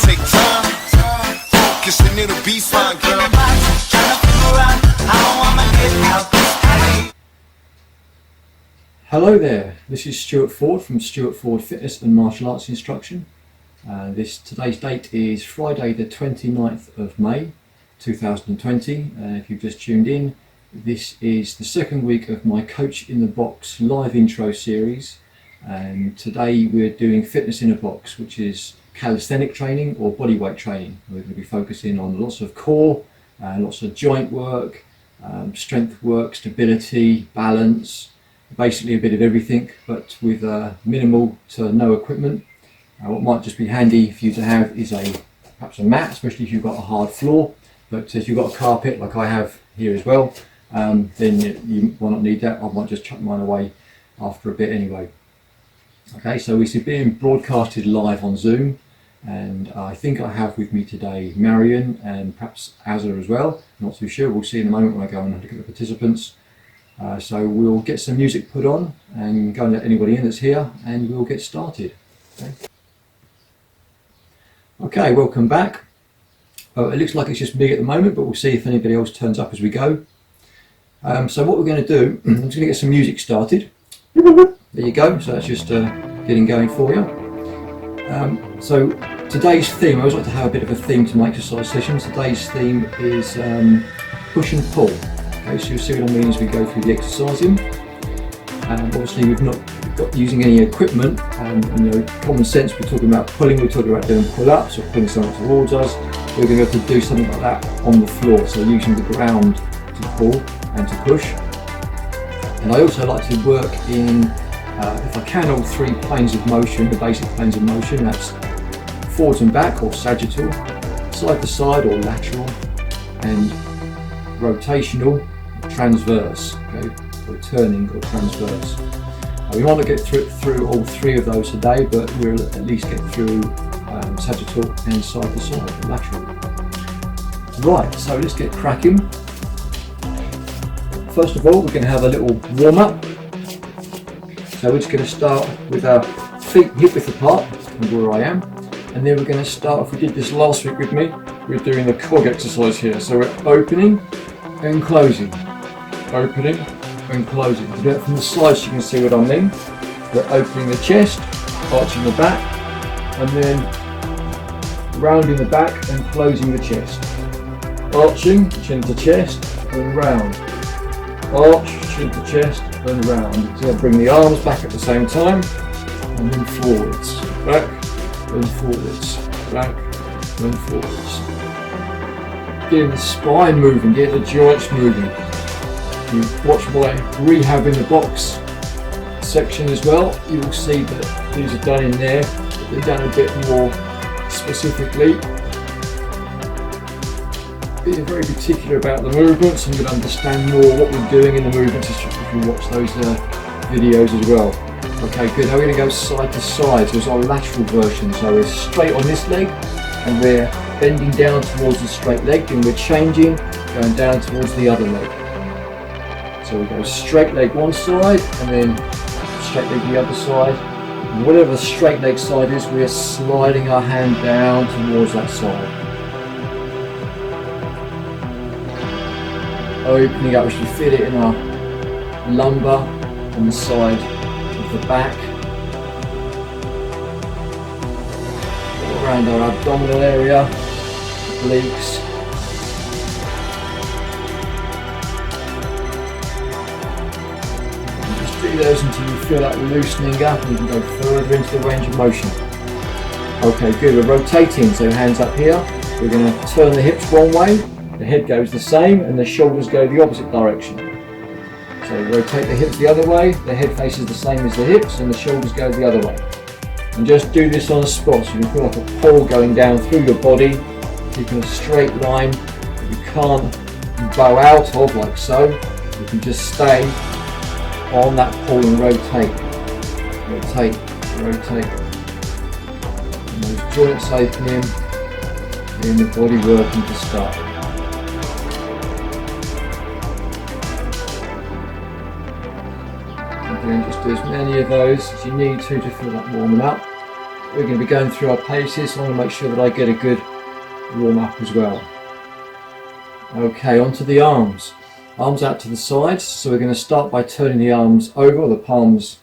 take time, focus and it'll be fine, girl. Trying to figure out how I'ma get out this alley. Hello there, this is Stuart Ford from Stuart Ford Fitness and Martial Arts Instruction. Today's date is Friday the 29th of May 2020. If you've just tuned in, this is the second week of my Coach in the Box live intro series, and today we're doing fitness in a box, which is calisthenic training or bodyweight training. We're going to be focusing on lots of core, lots of joint work, strength work, stability, balance, basically a bit of everything, but with minimal to no equipment. What might just be handy for you to have is perhaps a mat, especially if you've got a hard floor. But if you've got a carpet like I have here as well, then you might not need that. I might just chuck mine away after a bit anyway. Okay, so this is being broadcasted live on Zoom, and I think I have with me today Marion and perhaps Azza as well. I'm not too sure. We'll see in a moment when I go and look at the participants. So we'll get some music put on and go and let anybody in that's here, and we'll get started. Okay, welcome back. It looks like it's just me at the moment, but we'll see if anybody else turns up as we go. So what we're going to do, I'm just going to get some music started. There you go, so that's just getting going for you. So today's theme, I always like to have a bit of a theme to my exercise sessions. Today's theme is push and pull. Okay, so you'll see what I mean as we go through the exercising. Obviously we've not got using any equipment, common sense, we're talking about pulling, we're talking about doing pull-ups or pulling something towards us. We're going to have to do something like that on the floor, so using the ground to pull and to push. And I also like to work in, if I can, all three planes of motion, the basic planes of motion. That's forwards and back or sagittal, side to side or lateral, and rotational, transverse, okay, or turning or transverse. We might not get through all three of those today, but we'll at least get through sagittal and side to side, lateral. Right, so let's get cracking. First of all, we're going to have a little warm up. So we're just going to start with our feet hip width apart, where I am, and then we're going to start, if we did this last week with me, we're doing the cog exercise here. So we're opening and closing, opening and closing. We do it from the side so you can see what I mean. We're opening the chest, arching the back, and then rounding the back and closing the chest. Arching, chin to chest, and round. Arch, chin to chest, and round. So bring the arms back at the same time, and then forwards, back, and forwards, back, and forwards. Getting the spine moving, getting the joints moving. You watch my rehab in the box section as well, you will see that these are done in there, but they're done a bit more specifically. Being very particular about the movements, and you'll understand more what we're doing in the movements if you watch those videos as well. Okay, good. Now we're going to go side to side, so it's our lateral version. So we're straight on this leg, and we're bending down towards the straight leg, and we're changing, going down towards the other leg. So we go straight leg one side, and then straight leg the other side. And whatever the straight leg side is, we're sliding our hand down towards that side. Opening up, we should feel it in our lumbar on the side of the back. All around our abdominal area, obliques. Do those until you feel that loosening up, and you can go further into the range of motion. Okay, good. We're rotating, so hands up here. We're going to turn the hips one way, the head goes the same, and the shoulders go the opposite direction. So rotate the hips the other way, the head faces the same as the hips, and the shoulders go the other way. And just do this on a spot, so you can feel like a pull going down through your body, keeping a straight line that you can't bow out of, like so. You can just stay on that pull and rotate, rotate, rotate. And those joints opening, and the body working to start. Again, just do as many of those as you need to feel that warming up. We're going to be going through our paces, so I want to make sure that I get a good warm up as well. Okay, onto the arms. Arms out to the sides, so we're going to start by turning the arms over, or the palms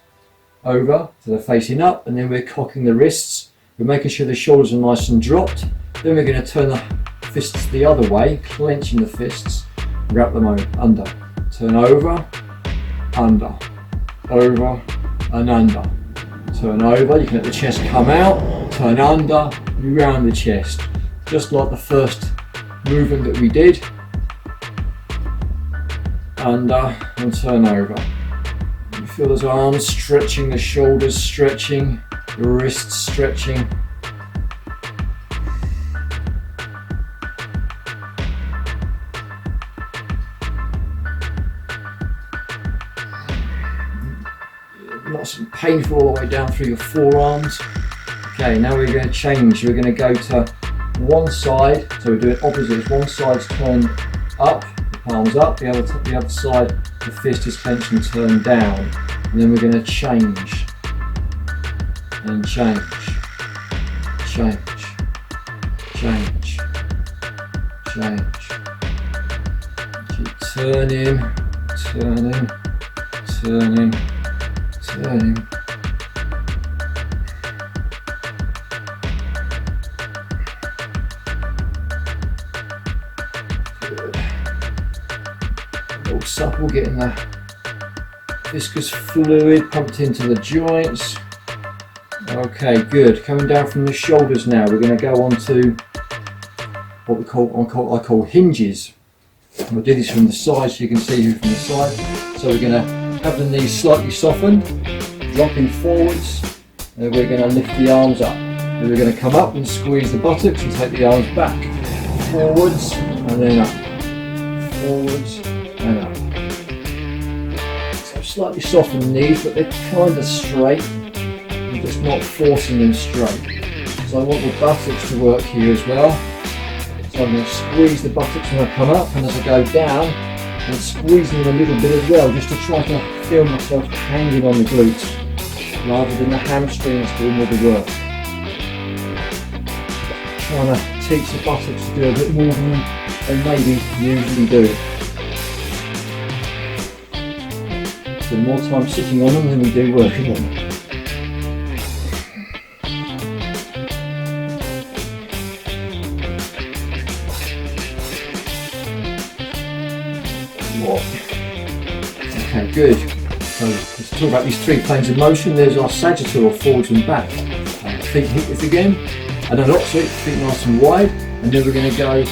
over, so they're facing up, and then we're cocking the wrists. We're making sure the shoulders are nice and dropped. Then we're going to turn the fists the other way, clenching the fists, wrap them under. Turn over, under, over and under. Turn over, you can let the chest come out, turn under, round the chest. Just like the first movement that we did. Under and turn over. You feel those arms stretching, the shoulders stretching, the wrists stretching. Nice and painful all the way down through your forearms. Okay, now we're going to change. We're going to go to one side, so we're doing opposites. One side's turned up, the palms up, the other side, the fist is clenched and turned down. And then we're going to change, and change, change, change, change. Keep turning, turning, turning, turning. Good. All supple, getting the viscous fluid pumped into the joints. Okay, good. Coming down from the shoulders now, we're going to go on to what I call hinges. And we'll do this from the side so you can see who from the side. So we're going to have the knees slightly softened, dropping forwards, and we're going to lift the arms up. Then we're going to come up and squeeze the buttocks and take the arms back, forwards and then up, forwards and up. So slightly softened knees, but they're kind of straight. I'm just not forcing them straight. So I want the buttocks to work here as well. So I'm going to squeeze the buttocks when I come up, and as I go down, I'm squeezing them a little bit as well, just to try to feel myself hanging on the glutes, rather than the hamstrings doing all the work. Trying to teach the buttocks to do a bit more than they maybe usually do. Spend more time sitting on them than we do working on them. Okay, good. So let's talk about these three planes of motion. There's our sagittal, or forwards and back. Feet hip width again, and then opposite, feet nice and wide, and then we're going to go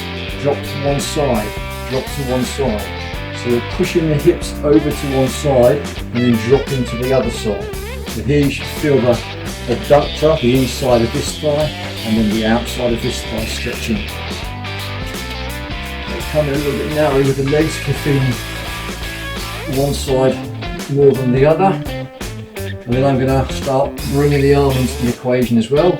drop to one side, drop to one side. So we're pushing the hips over to one side and then dropping to the other side. So here you should feel the adductor, the inside of this thigh, and then the outside of this thigh stretching. Coming a little bit narrow with the legs, if you're feeling one side more than the other. And then I'm going to start bringing the arm into the equation as well.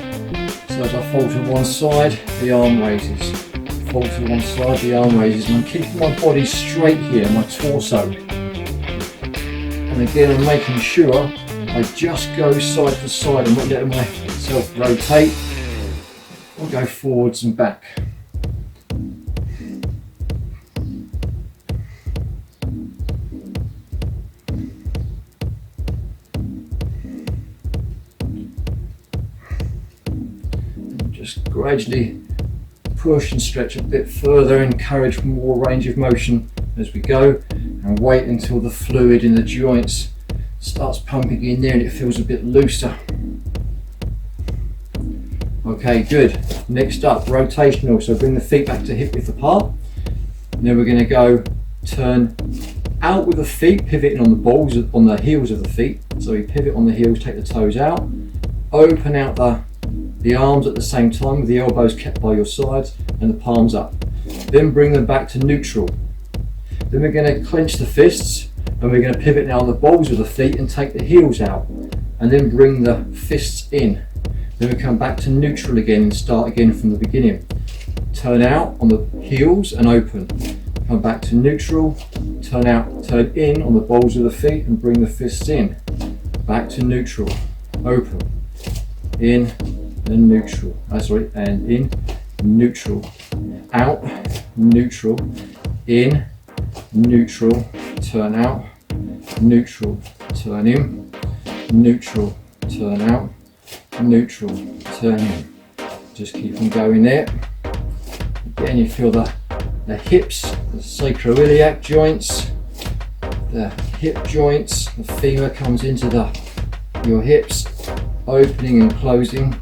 So as I fall to one side, the arm raises. Fall to one side, the arm raises. And I'm keeping my body straight here, my torso. And again, I'm making sure I just go side to side. I'm not letting myself rotate or go forwards and back. Just gradually push and stretch a bit further, encourage more range of motion as we go, and wait until the fluid in the joints starts pumping in there and it feels a bit looser. Okay, good. Next up, rotational. So bring the feet back to hip width apart. And then we're going to go turn out with the feet, pivoting on the balls, on the heels of the feet. So we pivot on the heels, take the toes out, open out the arms at the same time with the elbows kept by your sides and the palms up. Then bring them back to neutral. Then we're going to clench the fists and we're going to pivot now on the balls of the feet and take the heels out and then bring the fists in. Then we come back to neutral again and start again from the beginning. Turn out on the heels and open. Come back to neutral, turn out, turn in on the balls of the feet and bring the fists in. Back to neutral, open, in, and neutral. Sorry, and in, neutral, out, neutral, in, neutral, turn out, neutral, turn in, neutral, turn out, neutral, turn in. Just keep on going there. Again, you feel the hips, the sacroiliac joints, the hip joints, the femur comes into your hips, opening and closing.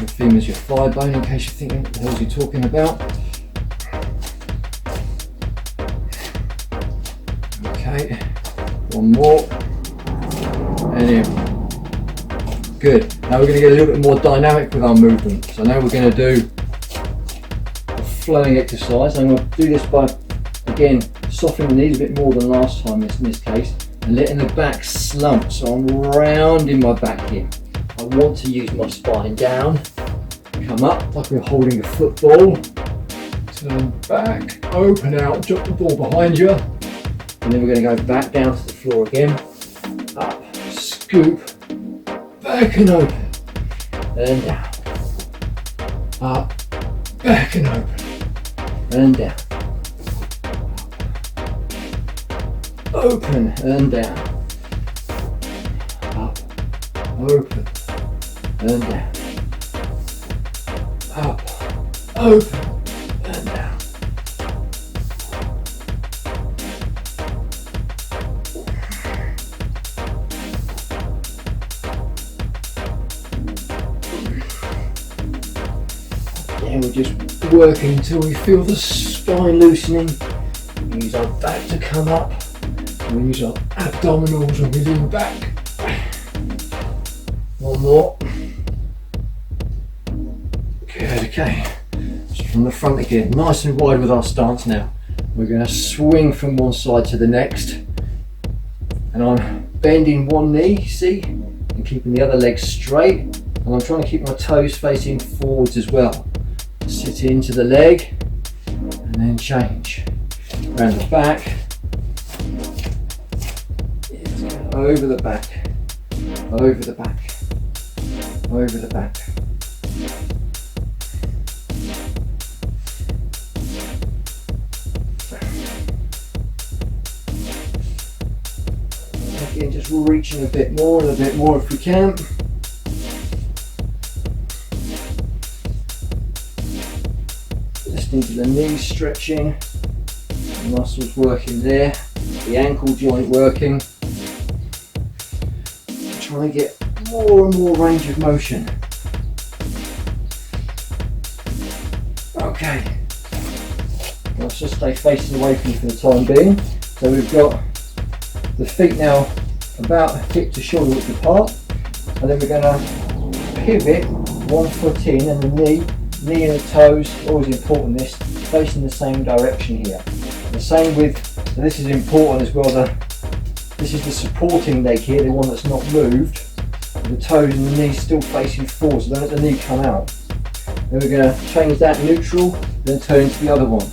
The femur's your thigh bone, in case you're thinking what the hell is he talking about. Okay, one more, and in. Good. Now we're going to get a little bit more dynamic with our movement. So now we're going to do a flowing exercise. I'm going to do this by, again, softening the knees a bit more than last time in this case, and letting the back slump. So I'm rounding my back here. I want to use my spine down, come up like we're holding a football, turn back, open out, drop the ball behind you, and then we're going to go back down to the floor again, up, scoop, back and open, and down, up, back and open, and down, open and down, up, open and down, up, open and down. And we're just working until we feel the spine loosening. We use our back to come up. We use our abdominals and we lean back. One more. Good, okay. So from the front again, nice and wide with our stance now. We're going to swing from one side to the next. And I'm bending one knee, see? And keeping the other leg straight. And I'm trying to keep my toes facing forwards as well. Sit into the leg and then change around the back, over the back, over the back, over the back. Again, just reaching a bit more and a bit more if we can. Into the knees stretching, the muscles working there, the ankle joint working. I'm trying to get more and more range of motion. Okay, let's just stay facing away from you for the time being. So we've got the feet now about hip to shoulder width apart, and then we're going to pivot one foot in and the knee and the toes, always important this, facing the same direction here. The same with, so this is important as well, this is the supporting leg here, the one that's not moved. The toes and the knees still facing forward, so don't let the knee come out. Then we're going to change that neutral, then turn to the other one.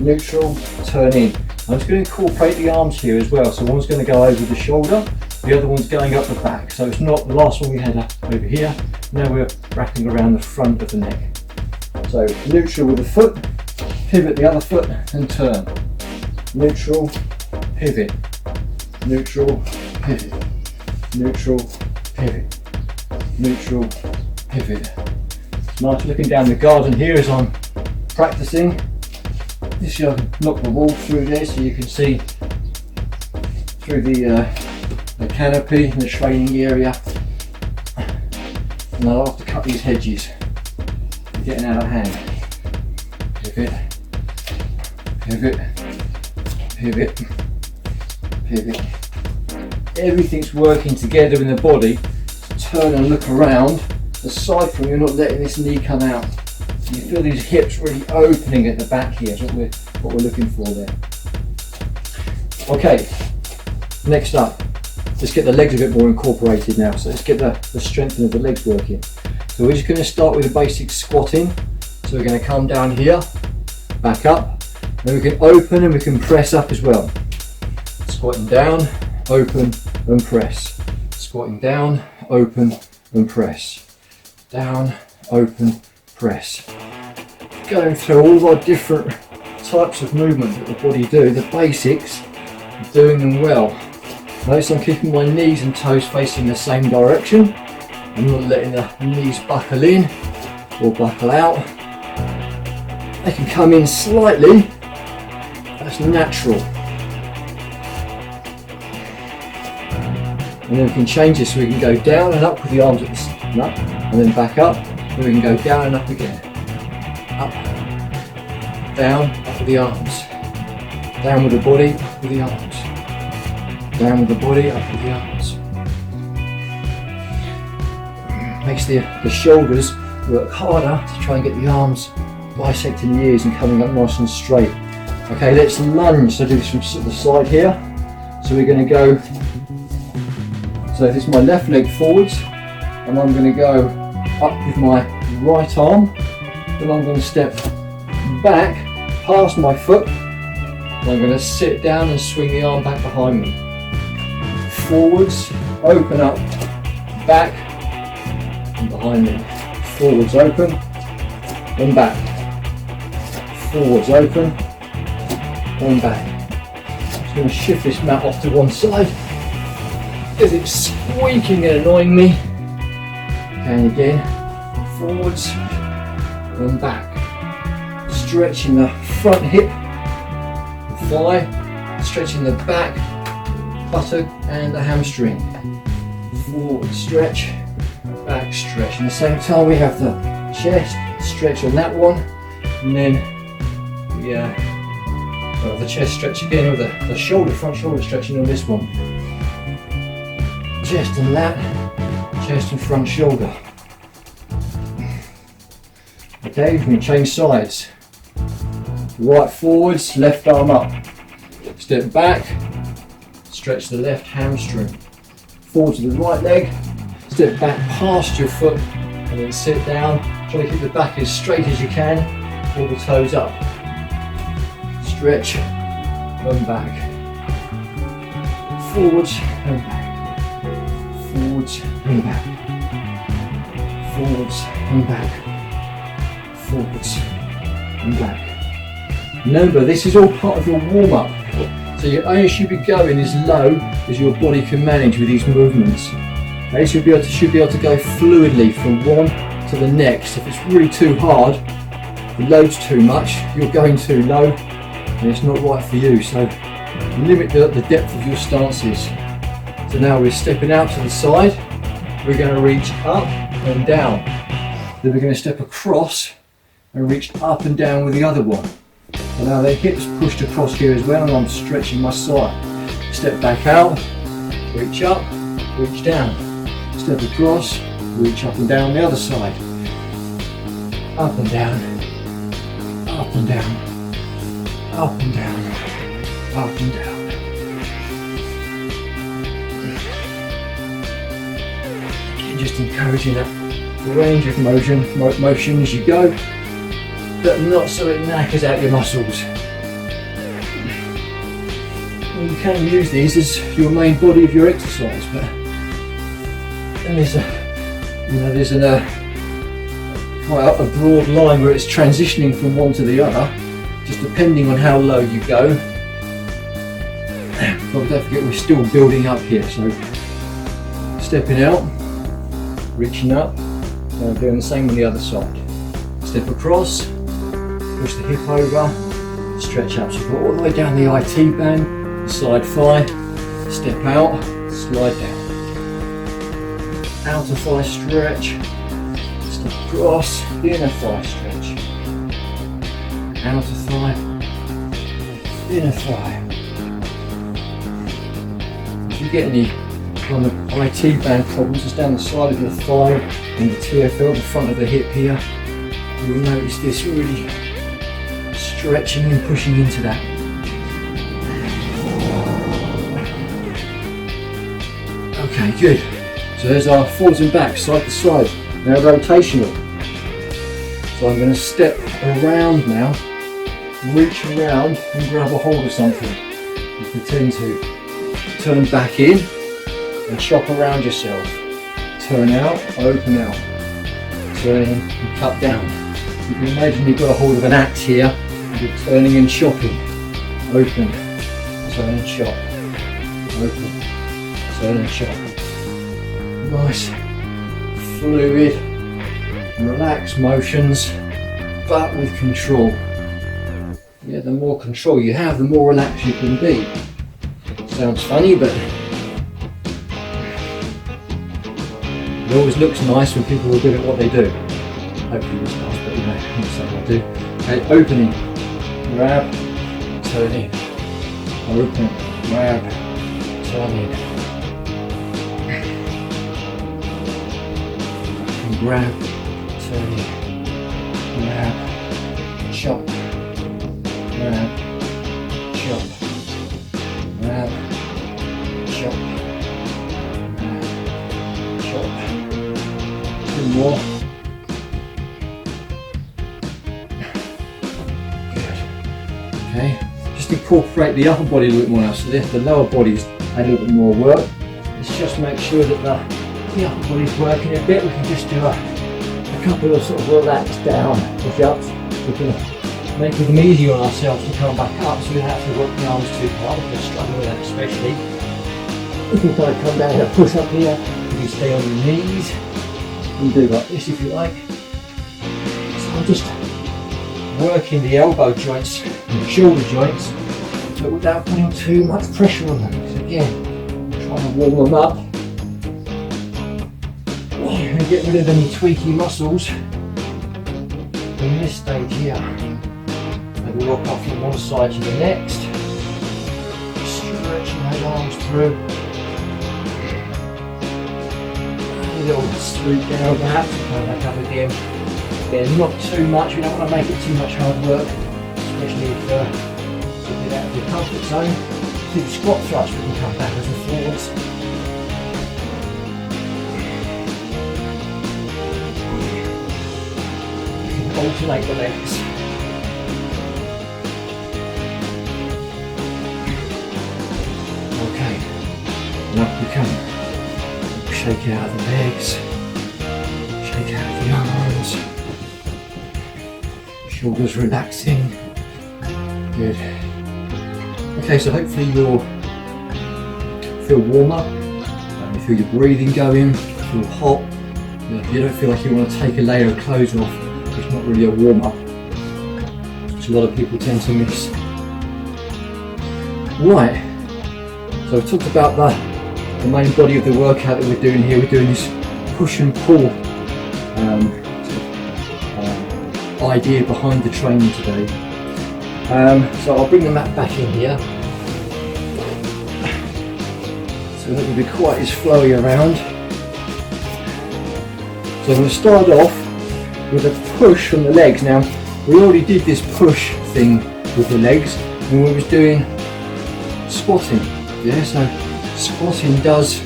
Neutral, turn in. I'm just going to incorporate the arms here as well, so one's going to go over the shoulder, the other one's going up the back. So it's not the last one we had over here, now we're wrapping around the front of the neck. So neutral with the foot, pivot the other foot and turn. Neutral, pivot, neutral, pivot, neutral, pivot, neutral, pivot. It's nice looking down the garden here as I'm practicing. This year I can knock the wall through there so you can see through the canopy and the training area. And I'll have to cut these hedges. Getting out of hand. Pivot, pivot, pivot, pivot. Everything's working together in the body to turn and look around, aside from you're not letting this knee come out. You feel these hips really opening at the back here, is what we're looking for there. Okay, next up, let's get the legs a bit more incorporated now. So let's get the strengthening of the legs working. So we're just going to start with the basic squatting. So we're going to come down here, back up, and we can open and we can press up as well. Squatting down, open and press. Squatting down, open and press. Down, open, press. Going through all of our different types of movement that the body do, the basics, doing them well. Notice I'm keeping my knees and toes facing the same direction. I'm not letting the knees buckle in or buckle out. They can come in slightly, that's natural. And then we can change this so we can go down and up with the arms at the up, and then back up, and we can go down and up again. Up, down, up with the arms. Down with the body, up with the arms. Down with the body, up with the arms. Makes the shoulders work harder to try and get the arms bisecting the ears and coming up nice and straight. Okay, let's lunge. So do this from the side here. So we're going to go, so this is my left leg forwards, and I'm going to go up with my right arm, then I'm going to step back past my foot, and I'm going to sit down and swing the arm back behind me. Forwards, open up, back, and behind me. Forwards, open, and back. Forwards, open, and back. I'm just going to shift this mat off to one side because it's squeaking and annoying me. Okay, and again, forwards and back. Stretching the front hip, the thigh, stretching the back, buttock and the hamstring. Forward stretch, back stretch. And at the same time we have the chest stretch on that one, and then the chest stretch again with the shoulder, front shoulder stretching on this one. Chest and lat, chest and front shoulder. Okay, we can change sides. Right forwards, left arm up. Step back, stretch the left hamstring. Forward to the right leg, step back past your foot, and then sit down. Try to keep the back as straight as you can, pull the toes up. Stretch and back. Forwards and back. Forwards and back. Forwards and back. Forwards and back. Remember, this is all part of your warm-up. So you only should be going as low as your body can manage with these movements. Okay, so you should be able to go fluidly from one to the next. If it's really too hard, the load's too much, you're going too low, and it's not right for you. So limit the depth of your stances. So now we're stepping out to the side. We're going to reach up and down. Then we're going to step across and reach up and down with the other one. So now the hips pushed across here as well, and I'm stretching my side. Step back out, reach up, reach down. Step across, reach up and down the other side. Up and down, up and down, up and down, up and down. Again, just encouraging that range of motion as you go, but not so it knackers out your muscles. You can use these as your main body of your exercise, but then there's quite a broad line where it's transitioning from one to the other, just depending on how low you go. But don't forget, we're still building up here, so stepping out, reaching up, and doing the same on the other side. Step across, push the hip over, stretch up, so go all the way down the IT band, side thigh, step out, slide down. Outer thigh stretch, step across, inner thigh stretch. Outer thigh, inner thigh. If you get any kind of IT band problems, just down the side of your thigh and the TFL, the front of the hip here, you'll notice this really stretching and pushing into that. Okay, good. So there's our forwards and backs, side to side. Now rotational. So I'm going to step around now, reach around and grab a hold of something. And pretend to turn back in and chop around yourself. Turn out, open out. Turn and cut down. You can imagine you've got a hold of an axe here, and you're turning and chopping. Open, turn and chop. Open, turn and chop. Nice, fluid, relaxed motions, but with control. Yeah, the more control you have, the more relaxed you can be. Sounds funny, but it always looks nice when people are good at what they do. Hopefully it looks nice, but you know, that's what I do. Okay, opening, grab, turning, open, grab, turning, grab, turning, grab, chop, grab, chop, grab, chop, grab, chop. Two more. Good. Okay, just incorporate the upper body a little bit more now. So the lower body's had a little bit more work. Let's just make sure that the upper body's working a bit. We can just do a couple of sort of relaxed down push-ups. We can make them easy on ourselves to come back up, so we don't have to work the arms too hard. If you're struggling with that especially, you can kind of come down and push up here. You can stay on your knees and do like this if you like. So I'm just working the elbow joints and the shoulder joints, but without putting too much pressure on them. So again, trying to warm them up and get rid of any tweaky muscles in this stage here. Maybe walk up from one side to the next, stretching those arms through. A little swoop down perhaps, come back up again. Again, not too much, we don't want to make it too much hard work, especially if you're out of your comfort zone. Do squat thrusts, we can come backwards and forwards. Alternate the legs. Okay, and up we come. Shake out the legs, shake out the arms, shoulders relaxing. Good. Okay, so hopefully you'll feel warmer, you feel your breathing going, feel hot. If you don't feel like you want to take a layer of clothes off, it's not really a warm-up, which a lot of people tend to miss. Right, so we've talked about the main body of the workout that we're doing here. We're doing this push and pull idea behind the training today. So I'll bring the mat back in here, so that will be quite as flowy around. So I'm going to start off with a push from the legs. Now, we already did this push thing with the legs when we was doing squatting. Yeah, so squatting does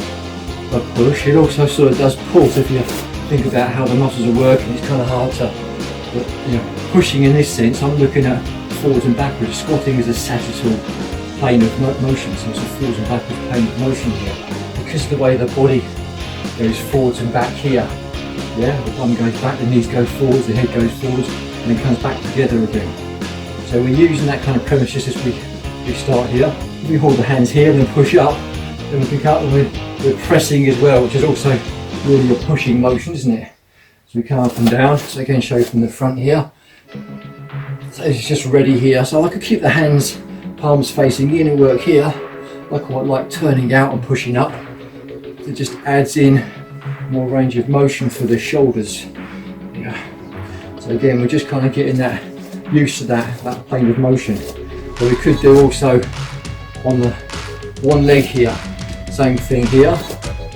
a push. It also sort of does pull. So if you think about how the muscles are working, it's kind of hard to, pushing in this sense. I'm looking at forwards and backwards. Squatting is a sagittal plane of motion, so it's a forwards and backwards plane of motion here. Because of the way the body goes forwards and back here. Yeah, the bum goes back, the knees go forwards, the head goes forwards, and then comes back together again. So we're using that kind of premise just as we start here. We hold the hands here and then push up, then we pick up and we're pressing as well, which is also really a pushing motion, isn't it? So we come up and down. So again, show from the front here. So it's just ready here. So I could keep the hands, palms facing in and work here. I quite like turning out and pushing up. It just adds in more range of motion for the shoulders. Yeah. So again, we're just kind of getting that used to that plane of motion. But we could do also on the one leg here, same thing here.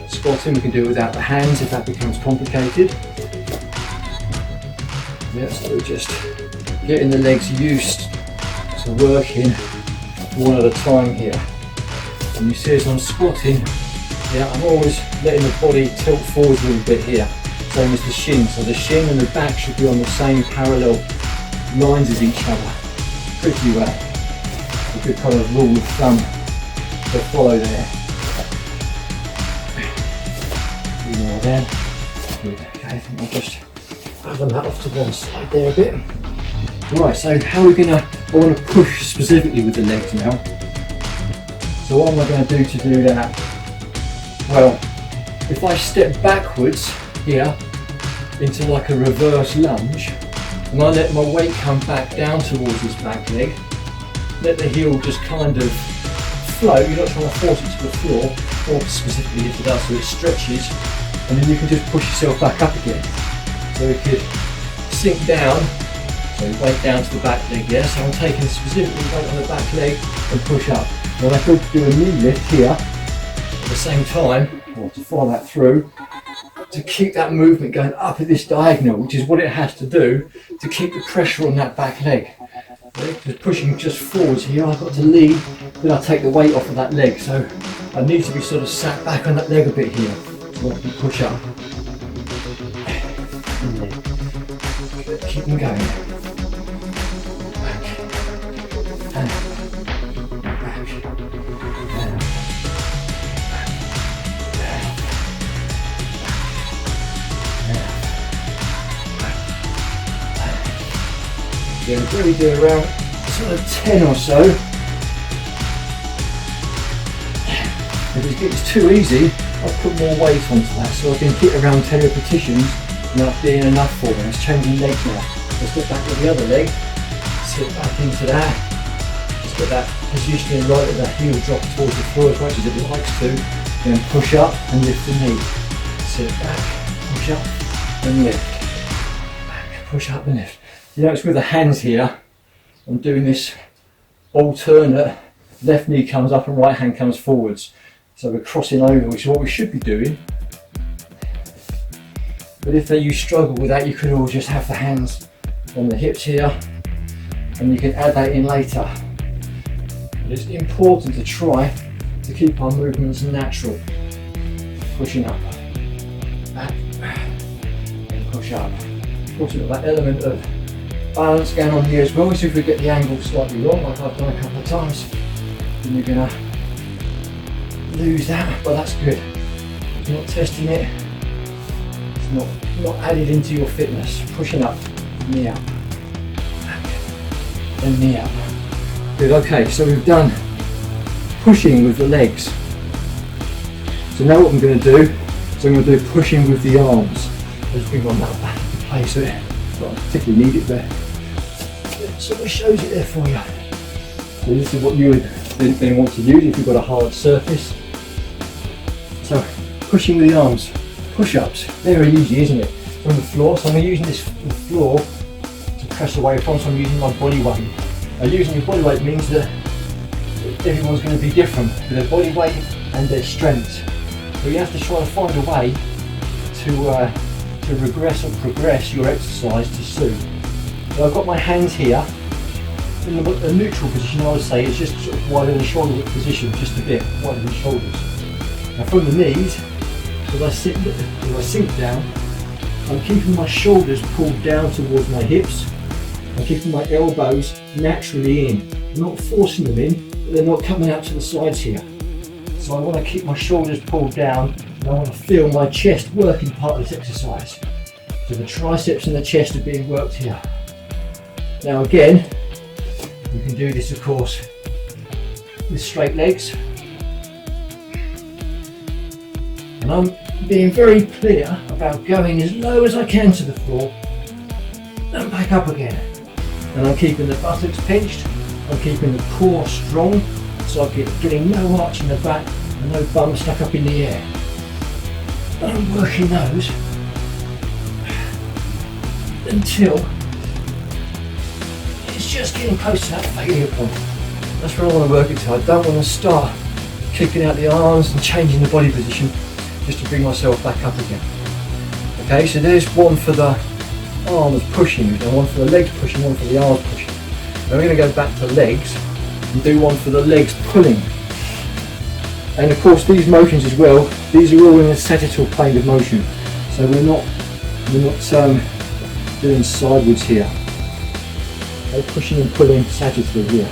Squatting, we can do it without the hands if that becomes complicated. Yeah, so we're just getting the legs used to working one at a time here. And you see as I'm squatting, yeah, I'm always letting the body tilt forwards a little bit here, same as the shin. So the shin and the back should be on the same parallel lines as each other, pretty well. A good kind of rule of thumb to follow there. can. Good. Okay, I think I'll just open that off to one side there a bit. Right, so how are we gonna, I want to push specifically with the legs now. So what am I going to do that? Well, if I step backwards here into like a reverse lunge, and I let my weight come back down towards this back leg, let the heel just kind of float, you're not trying to force it to the floor, or specifically lift it up so it stretches, and then you can just push yourself back up again. So we could sink down, so weight down to the back leg, yeah? So I'm taking specifically weight on the back leg and push up. Then I could do a knee lift here at the same time, or to follow that through, to keep that movement going up at this diagonal, which is what it has to do to keep the pressure on that back leg. Just pushing just forwards here, I've got to lead, then I take the weight off of that leg. So I need to be sort of sat back on that leg a bit here. So I can push up. And then keep them going. Back. And back. And yeah, probably do around sort of 10 or so. If it gets too easy, I'll put more weight onto that so I can hit around 10 repetitions and that being enough for me. It's changing legs now. Let's get back with the other leg, sit back into that. Just get that positioning right, let the heel drop towards the floor as much as it likes to. Then push up and lift the knee. Sit back, push up and lift. Back, push up and lift. You notice with the hands here, I'm doing this alternate, left knee comes up and right hand comes forwards. So we're crossing over, which is what we should be doing. But if you struggle with that, you could all just have the hands on the hips here, and you can add that in later. But it's important to try to keep our movements natural. Pushing up, back, and push up. Also got that element of balance going on here as well, so if we get the angle slightly wrong, like I've done a couple of times, then you're going to lose that, but that's good. It's not testing it, it's not added into your fitness. Pushing up, knee up, back, and knee up. Good, okay, so we've done pushing with the legs. So now what I'm going to do is I'm going to do pushing with the arms. I'll just bring on that back into place so I don't particularly need it there. So it shows it there for you. So this is what you would then want to use if you've got a hard surface. So pushing with the arms, push-ups, very easy, isn't it? From the floor, so I'm using the floor to press away from, so I'm using my body weight. Now using your body weight means that everyone's going to be different with their body weight and their strength. So you have to try and find a way to regress or progress your exercise to suit. So I've got my hands here in the neutral position. I would say is just sort of wider than shoulder width position, just a bit wider than shoulders. Now from the knees, as I sink down, I'm keeping my shoulders pulled down towards my hips. I'm keeping my elbows naturally in. I'm not forcing them in, but they're not coming out to the sides here. So I want to keep my shoulders pulled down, and I want to feel my chest working part of this exercise. So the triceps and the chest are being worked here. Now again, you can do this of course with straight legs. And I'm being very clear about going as low as I can to the floor and back up again. And I'm keeping the buttocks pinched, I'm keeping the core strong, so I'm getting no arch in the back and no bum stuck up in the air. And I'm working those until it's just getting close to that failure point. That's where I want to work it to. I don't want to start kicking out the arms and changing the body position just to bring myself back up again. Okay, so there's one for the arms pushing, and one for the legs pushing, one for the arms pushing. Now we're going to go back to legs and do one for the legs pulling. And of course these motions as well, these are all in a sagittal plane of motion. So we're not doing sideways here. Okay, pushing and pulling sagittally here.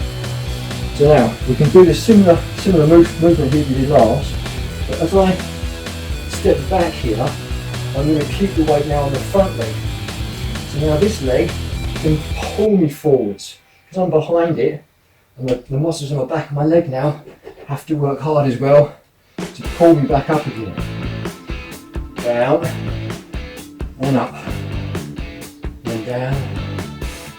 So now we can do the similar movement here we did last, but as I step back here, I'm going to keep the weight now on the front leg. So now this leg can pull me forwards. Because I'm behind it, and the muscles on the back of my leg now have to work hard as well to pull me back up again. Down and up. And down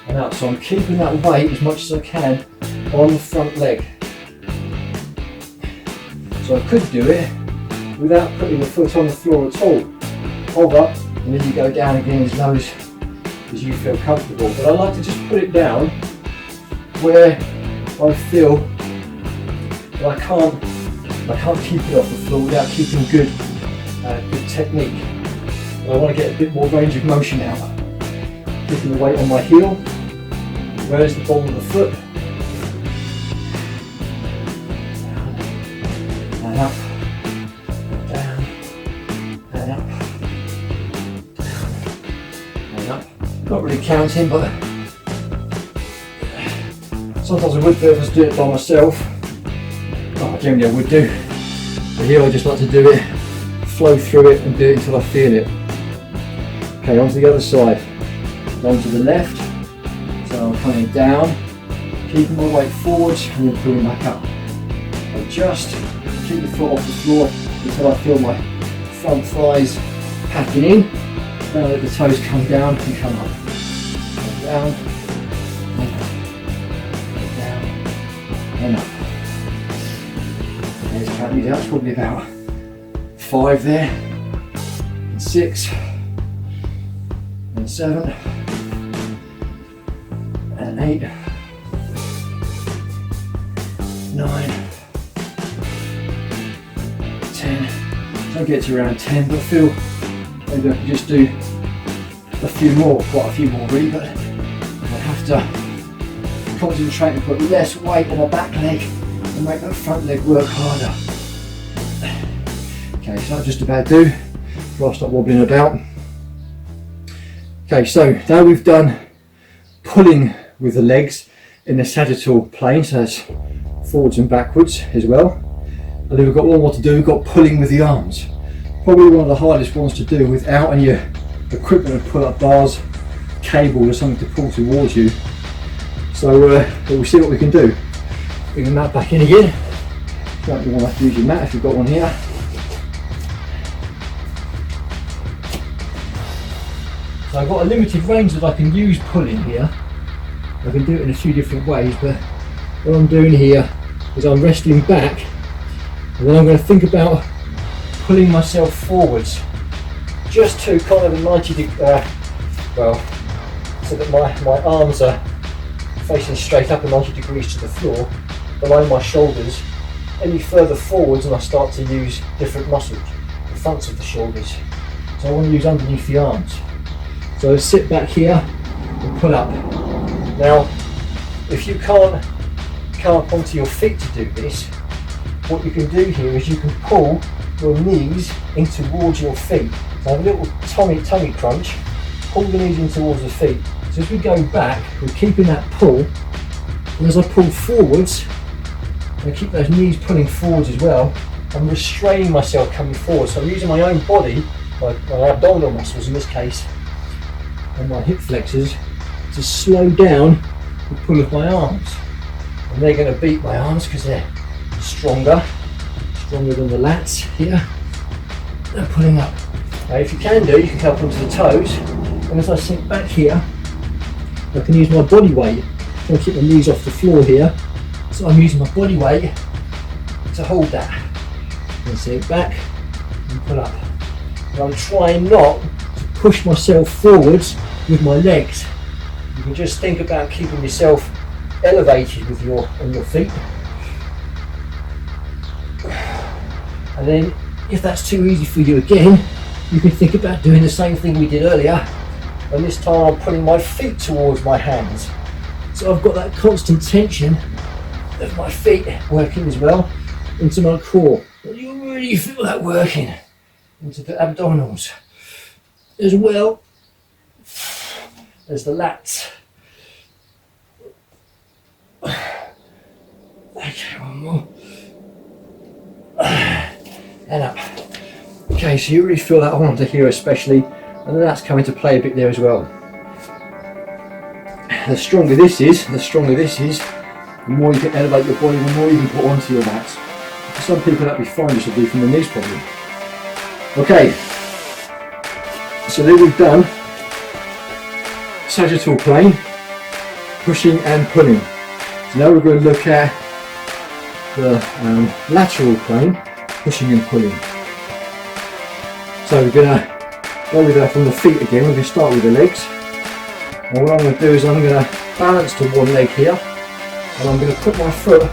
and up. So I'm keeping that weight as much as I can on the front leg. So I could do it without putting the foot on the floor at all. Hover, and then you go down again as low as you feel comfortable. But I like to just put it down where I feel that I can't keep it off the floor without keeping good technique. And I want to get a bit more range of motion out. Keeping the weight on my heel. Where's the ball of the foot? And up, down, and up, down, and up. Not really counting, but sometimes I would be able to do it by myself. Oh, generally I would do. But here I just like to do it, flow through it and do it until I feel it. Okay, on to the other side. On to the left. So I'm coming down, keeping my weight forwards and then pulling back up. Adjust, keep the foot off the floor until I feel my front thighs packing in. Now let the toes come down and come up. Down, and up. Down, and up. There's count these out, it's probably about 5 there, and 6, and 7, and 8, 9, 10. Don't get to around 10, but feel maybe I can just do a few more, quite a few more really, but I have to concentrate and put less weight on my back leg and make that front leg work harder. Okay, so that'll just about do before I start wobbling about. Okay, so now we've done pulling with the legs in the sagittal plane, so that's forwards and backwards as well. And then we've got one more to do, we've got pulling with the arms. Probably one of the hardest ones to do without any equipment of pull-up bars, cable or something to pull towards you. So we'll see what we can do. Bring the mat back in again. Don't you want to have to use your mat if you've got one here. So I've got a limited range that I can use pulling here. I can do it in a few different ways, but what I'm doing here is I'm resting back and then I'm going to think about pulling myself forwards just to kind of a 90 degree, well, so that my arms are facing straight up and 90 degrees to the floor, below my shoulders. Any further forwards and I start to use different muscles, the fronts of the shoulders. So I want to use underneath the arms. So I sit back here and pull up. Now, if you can't come up onto your feet to do this, what you can do here is you can pull your knees in towards your feet. So have a little tummy crunch, pull the knees in towards the feet. So as we go back, we're keeping that pull, and as I pull forwards, I keep those knees pulling forwards as well, I'm restraining myself coming forward. So I'm using my own body, my abdominal muscles in this case, and my hip flexors to slow down the pull of my arms. And they're going to beat my arms because they're stronger than the lats here. And pulling up. Now if you can do, you can come up onto the toes, and as I sink back here, I can use my body weight. I'm going to keep my knees off the floor here, so I'm using my body weight to hold that. And sink back and pull up. And I'm trying not to push myself forwards with my legs. You can just think about keeping yourself elevated with on your feet. And then if that's too easy for you again, you can think about doing the same thing we did earlier, and this time I'm putting my feet towards my hands. So I've got that constant tension of my feet working as well into my core. But you really feel that working into the abdominals as well as the lats. Okay, one more. And up. Okay, so you really feel that on under here especially, and then that's coming to play a bit there as well. The stronger this is, the more you can elevate your body, the more you can put onto your mats. For some people that'd be fine just to do from the knees probably. Okay, so then we've done sagittal plane, pushing and pulling. So now we're going to look at the lateral plane, pushing and pulling. So we're going to go with that from the feet again. We're going to start with the legs. And what I'm going to do is I'm going to balance to one leg here, and I'm going to put my foot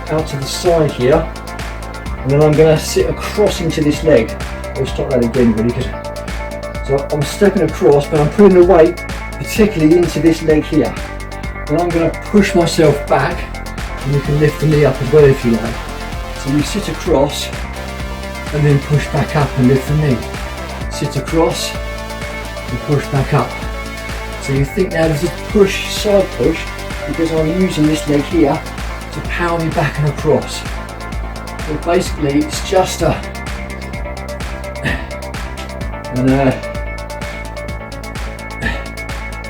out to the side here, and then I'm going to sit across into this leg. I'll start that again really, because so I'm stepping across, but I'm putting the weight particularly into this leg here. And I'm going to push myself back, and you can lift the knee up as well if you like. So you sit across and then push back up and lift the knee. Sit across and push back up. So you think now there's a push, side push, because I'm using this leg here to power me back and across. So basically it's just a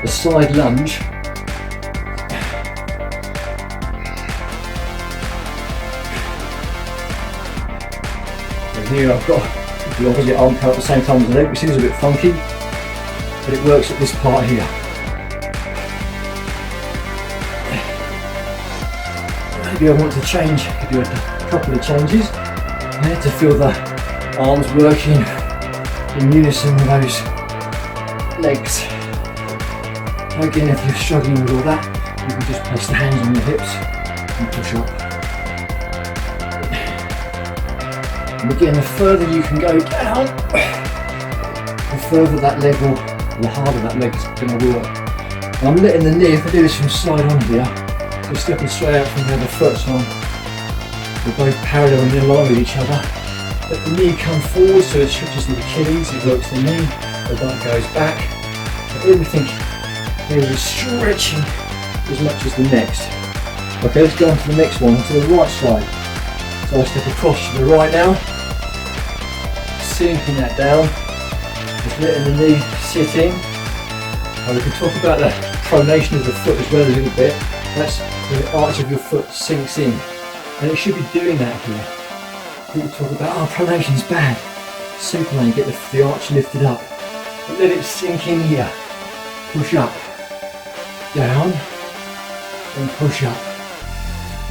side lunge. And here I've got the opposite arm cut at the same time as the leg, which is a bit funky, but it works at this part here. Maybe I want to change, I could do a couple of changes. I need to feel the arms working in unison with those legs. Again, if you're struggling with all that, you can just place the hands on your hips and push up. And again, the further you can go down, the further that leg will, the harder that leg is going to work. And I'm letting the knee, if I do this from side on here, so stepping straight out from the other foot, so we're both parallel and in line with each other. Let the knee come forward so it stretches the Achilles, it works the knee, the butt goes back. Everything here is stretching as much as the next. Okay, let's go on to the next one, to the right side. So I step across to the right now, sinking that down, just letting the knee sit in. And we can talk about the pronation of the foot as well a little bit. That's where the arch of your foot sinks in. And it should be doing that here. People talk about, oh, pronation's bad. Simple, and get the arch lifted up. But let it sink in here. Push up, down, and push up.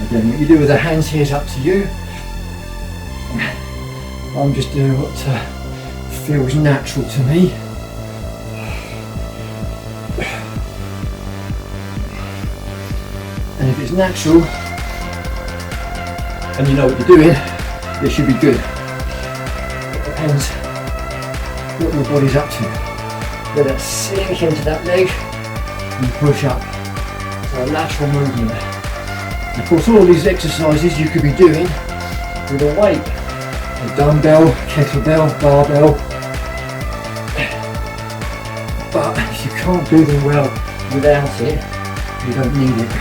Again, what you do with the hands here is up to you. I'm just doing what feels natural to me. And if it's natural, and you know what you're doing, it should be good. It depends what your body's up to. Let it sink into that leg and push up. So a lateral movement. And of course, all these exercises you could be doing with a weight, a dumbbell, kettlebell, barbell. But if you can't do them well without it, you don't need it.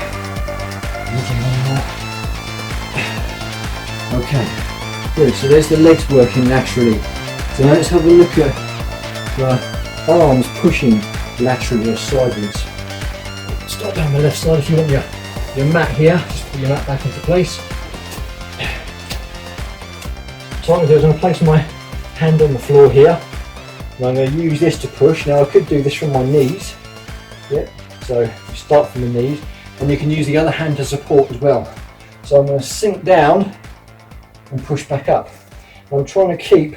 Okay, good. So there's the legs working naturally. So now let's have a look at the arms pushing laterally or sideways. Start down the left side if you want your mat here. Just put your mat back into place. So what I'm going to do is I'm going to place my hand on the floor here. And I'm going to use this to push. Now I could do this from my knees. Yep. So you start from the knees, and you can use the other hand to support as well. So I'm going to sink down and push back up. I'm trying to keep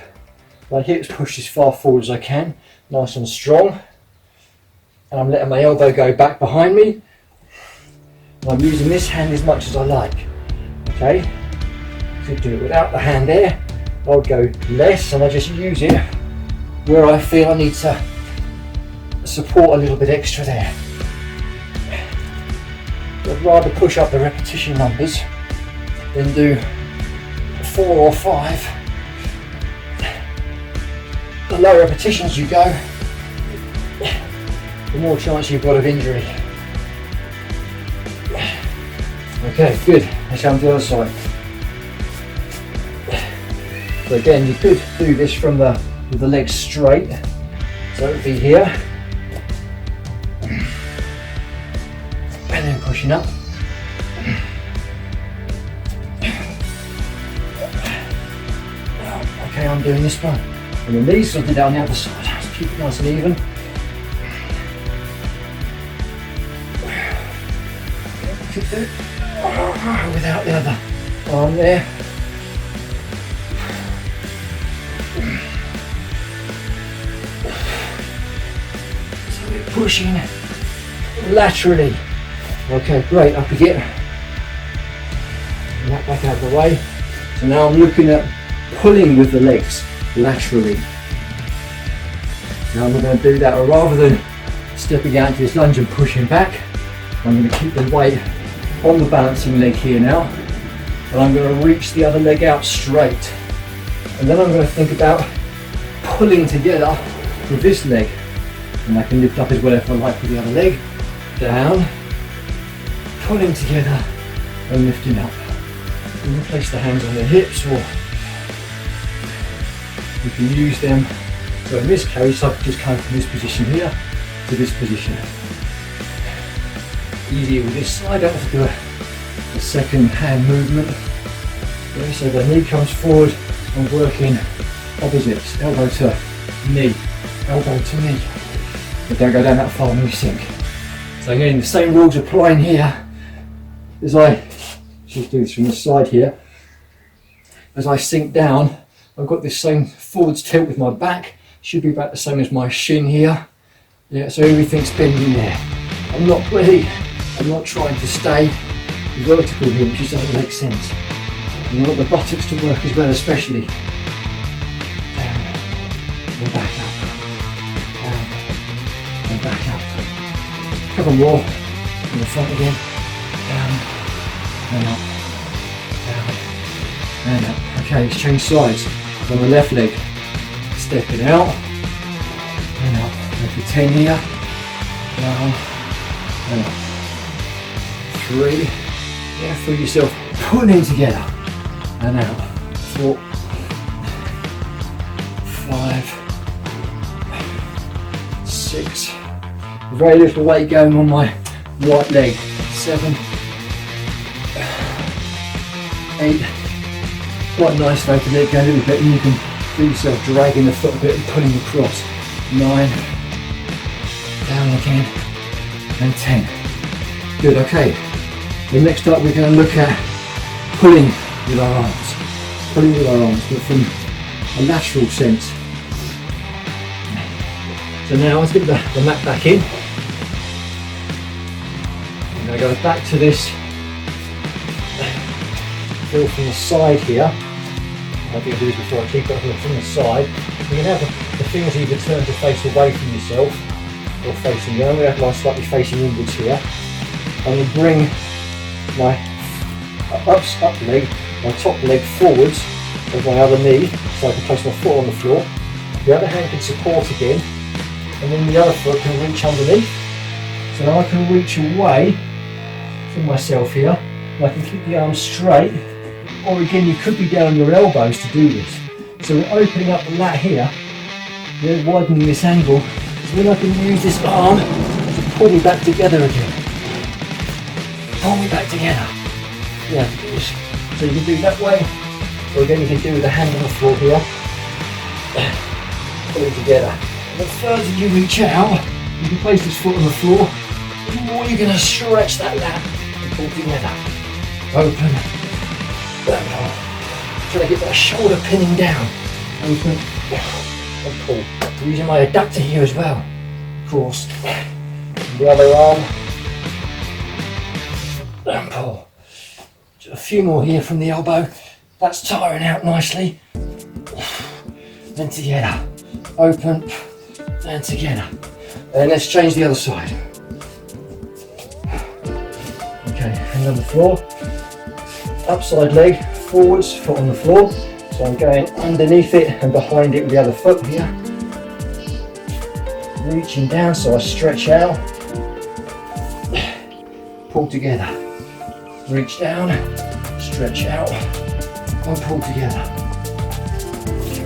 my hips pushed as far forward as I can, nice and strong, and I'm letting my elbow go back behind me, and I'm using this hand as much as I like. Okay, could do it without the hand there. I'll go less, and I just use it where I feel I need to support a little bit extra there. I'd rather push up the repetition numbers than do 4 or 5. The lower repetitions you go, the more chance you've got of injury. Okay, good. Let's come to the other side. So again, you could do this from with the legs straight. So it would be here. And then pushing up. Okay, I'm doing this one. And then these, so I'll do that on the other side. Just keep it nice and even. Without the other arm there. So we're pushing laterally. Okay, great, up again. And that back out of the way. So now I'm looking at pulling with the legs laterally. Now I'm going to do that, or rather than stepping out into this lunge and pushing back, I'm going to keep the weight on the balancing leg here now, and I'm going to reach the other leg out straight. And then I'm going to think about pulling together with this leg. And I can lift up as well if I like with the other leg. Down, pulling together and lifting up. You can place the hands on the hips, or you can use them. So in this case, I've just come from this position here to this position. Easier with this side, I don't have to do a second hand movement. Okay, so the knee comes forward, I'm working opposites, elbow to knee, elbow to knee. But don't go down that far when you sink. So again, the same rules applying here as I should do this from the side here. As I sink down, I've got this same forwards tilt with my back, should be about the same as my shin here. Yeah, so everything's bending there. I'm not trying to stay vertical here, which doesn't make sense. And you want the buttocks to work as well, especially. Down and back up. Down and back up. A couple more in the front again. Down and up. Down and up. Okay, let's change sides. On the left leg, stepping out and up. Go for 10 here. Down and up. 3. Yeah, feel yourself pulling together and out. 4, 5, 6. Very little weight going on my right leg. 7, 8. Quite nice though to let it go a little bit, and you can feel yourself dragging the foot a bit and pulling across. 9. Down again. And 10. Good, okay. Then next up we're going to look at pulling with our arms. Pulling with our arms, but from a lateral sense. So now let's get the mat back in. I'm going to go back to this feel from the side here. I think I'll do this before I keep it from the side. You can have the fingers either turn to face away from yourself or facing you. I'm going to have mine slightly facing inwards here. I'm going to bring my up leg, my top leg forwards with my other knee, so I can place my foot on the floor. The other hand can support again, and then the other foot can reach underneath. So now I can reach away from myself here, and I can keep the arms straight, or again you could be down on your elbows to do this. So we're opening up the lat here, we're widening this angle, so then I can use this arm to pull me back together again. Pull me back together. Yeah, so you can do that way, or again you can do with the hand on the floor here. Pull it together. And the further you reach out, you can place this foot on the floor, the more you're going to stretch that lat and pull together. Open. Try to get that shoulder pinning down. Open. And pull. I'm using my adductor here as well, of course. And the other arm. And pull. Just a few more here from the elbow. That's tiring out nicely. Then together. Open and together. And let's change the other side. Okay, hand on the floor. Upside leg, forwards, foot on the floor. So I'm going underneath it and behind it with the other foot here. Reaching down so I stretch out. Pull together. Reach down, stretch out, and pull together.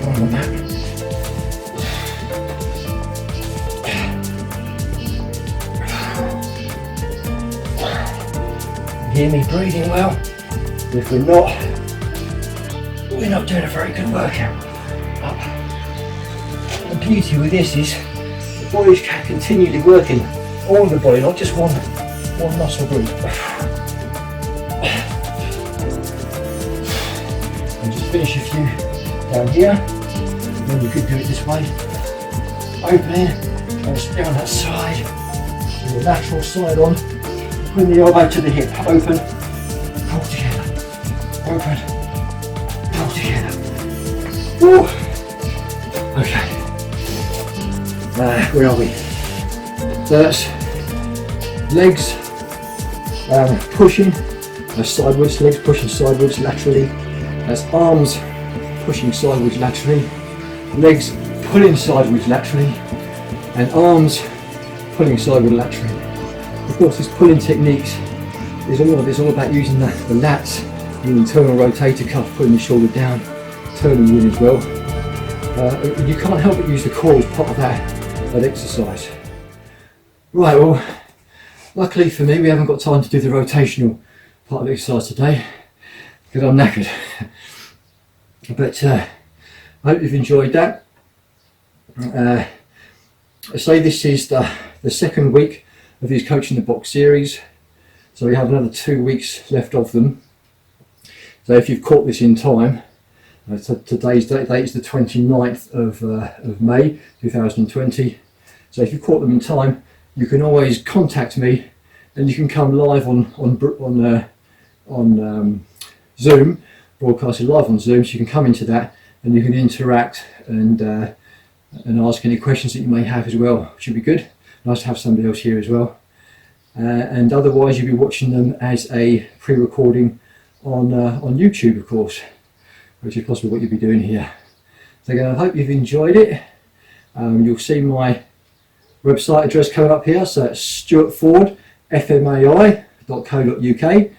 on the mat. Hear me breathing well? If we're not doing a very good workout. The beauty with this is the body's continually working all of the body, not just one muscle group. And just finish a few down here. Then you could do it this way. Opening and down that side. And the lateral side on. Bring the elbow to the hip. Open. Pull together. Open. Pull together. Woo. Okay. Where are we? So that's legs pushing sideways, legs pushing sideways laterally. That's arms pushing sideways laterally, legs pulling sideways laterally, and arms pulling sideways laterally. Of course, this pulling techniques is all about using the lats, the internal rotator cuff, putting the shoulder down, turning in as well. You can't help but use the core as part of that exercise. Right, well, luckily for me, we haven't got time to do the rotational part of the exercise today because I'm knackered. But I hope you've enjoyed that. I say this is the second week of these Coaching the Box series, so we have another 2 weeks left of them. So if you've caught this in time, today's date is the 29th of May 2020. So if you caught them in time, you can always contact me, and you can come live on Zoom, broadcasted live on Zoom. So you can come into that, and you can interact and ask any questions that you may have as well, which would be good. Nice to have somebody else here as well. And otherwise, you'll be watching them as a pre-recording on YouTube, of course, which is possibly what you'll be doing here. So again, I hope you've enjoyed it. You'll see my website address coming up here, so it's stuartfordfmai.co.uk.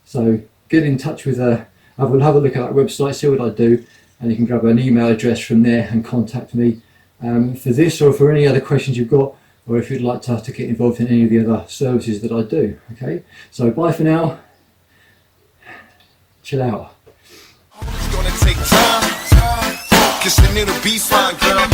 So get in touch with have a look at that website, see what I do, and you can grab an email address from there and contact me for this or for any other questions you've got, or if you'd like to get involved in any of the other services that I do. Okay, so bye for now. Chill out. It's gonna take time, focus and it'll be fine, girl.